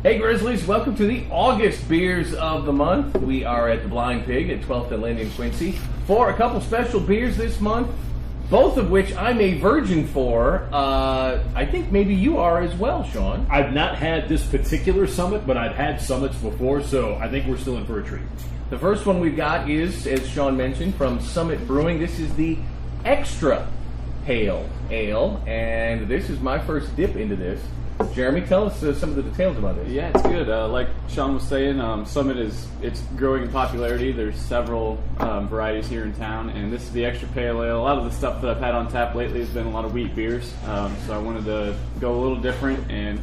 Hey Grizzlies, welcome to the August Beers of the Month. We are at the Blind Pig at 12th and Linden, Quincy for a couple special beers this month, both of which I'm a virgin for. I think maybe you are as well, Sean. I've not had this particular Summit, but I've had Summits before, so I think we're still in for a treat. The first one we've got is, as Sean mentioned, from Summit Brewing. This is the Extra Pale Ale, and this is my first dip into this. Jeremy, tell us some of the details about this. Yeah, it's good. Like Sean was saying, Summit it's growing in popularity. There's several varieties here in town, and this is the Extra Pale Ale. A lot of the stuff that I've had on tap lately has been a lot of wheat beers, so I wanted to go a little different. And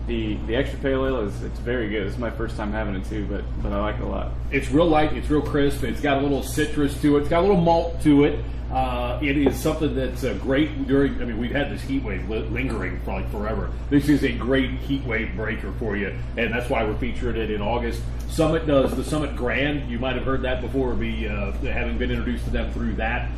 the Extra Pale Ale it's very good. This is my first time having it too, but I like it a lot. It's real light. It's real crisp. It's got a little citrus to it. It's got a little malt to it. It is something that's great during, I mean, we've had this heat wave lingering for like forever. This is a great heat wave breaker for you, and that's why we're featuring it in August. Summit does the Summit Grand. You might have heard that before, having been introduced to them through that.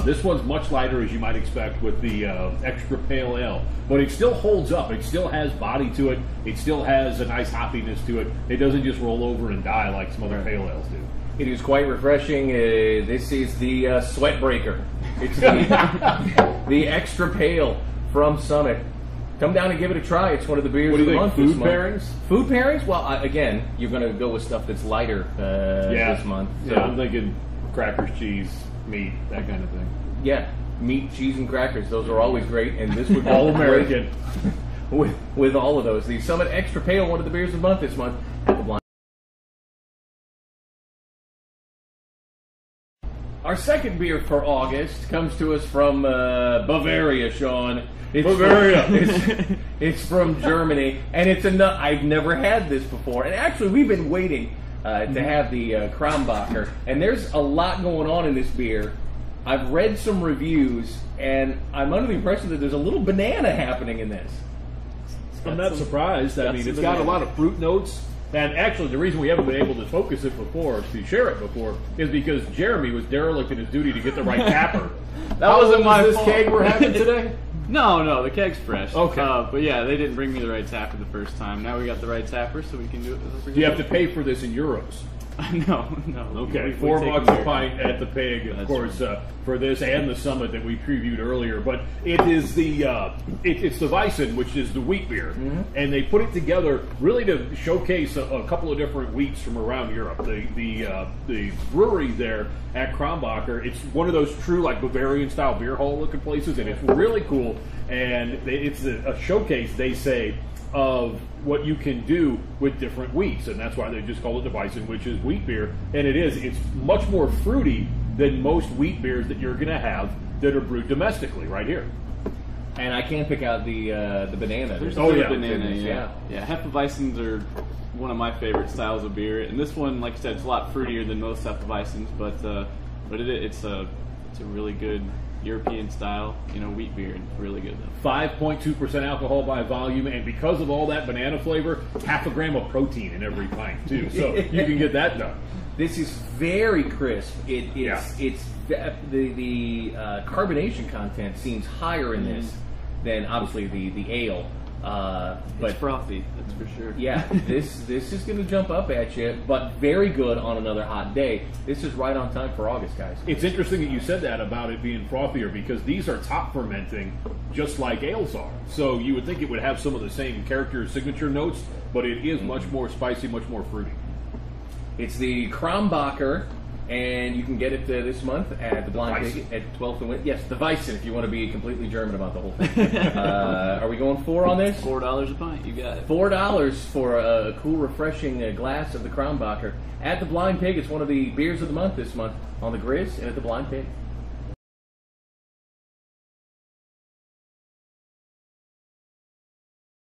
This one's much lighter, as you might expect, with the Extra Pale Ale. But it still holds up. It still has body to it. It still has a nice hoppiness to it. It doesn't just roll over and die like some other pale ales do. It is quite refreshing. This is the sweat breaker. It's the Extra Pale from Summit. Come down and give it a try. It's one of the beers of the month. Food pairings? Food pairings? Well, again, you're going to go with stuff that's lighter this month. So. Yeah, I'm thinking crackers, cheese, meat, that kind of thing. Yeah, meat, cheese, and crackers. Those are always great, and this would be all American. with all of those. The Summit Extra Pale, one of the beers of the month this month at the Blind. Our second beer for August comes to us from Bavaria, Sean. It's Bavaria. It's from Germany, and I've never had this before. And actually, we've been waiting to have the Krambacher, and there's a lot going on in this beer. I've read some reviews, and I'm under the impression that there's a little banana happening in this. I'm not surprised. I mean, it's got a lot of fruit notes. And actually, the reason we haven't been able to focus it before, to share it before, is because Jeremy was derelict in his duty to get the right tapper. That wasn't my this fault. keg we're having today? No, the keg's fresh. Okay. But yeah, they didn't bring me the right tapper the first time. Now we got the right tapper, so we can do it. Do you have to pay for this in euros? No. Okay, We $4 take a pint at the Pig, of That's course, for this and the Summit that we previewed earlier. But it is it's the Weissen, which is the wheat beer, and they put it together really to showcase a couple of different wheats from around Europe. The brewery there at Krambacher, it's one of those true like Bavarian style beer hall looking places, and it's really cool. And it's a showcase, they say, of what you can do with different wheats, and that's why they just call it the Weissen, which is wheat beer. And it's much more fruity than most wheat beers that you're going to have that are brewed domestically right here. And I can pick out the banana. There's banana, yeah. Hefeweizens are one of my favorite styles of beer, and this one, like I said, it's a lot fruitier than most Hefeweizens, but it's a really good European style, wheat beer, and really good though. 5.2% alcohol by volume, and because of all that banana flavor, half a gram of protein in every pint too. So you can get that done. This is very crisp. It's the carbonation content seems higher in this than obviously the ale. But it's frothy, that's for sure. Yeah, this is going to jump up at you, but very good on another hot day. This is right on time for August, guys. It's interesting that you said that about it being frothier, because these are top fermenting just like ales are. So you would think it would have some of the same character signature notes, but it is much more spicy, much more fruity. It's the Krambacher, and you can get it this month at the Blind Pig at 12th and Yes, the Weissen, if you want to be completely German about the whole thing. Are we going $4 on this? $4 a pint, you got it. $4 for a cool, refreshing glass of the Krambacher at the Blind Pig. It's one of the beers of the month this month on the Grizz and at the Blind Pig.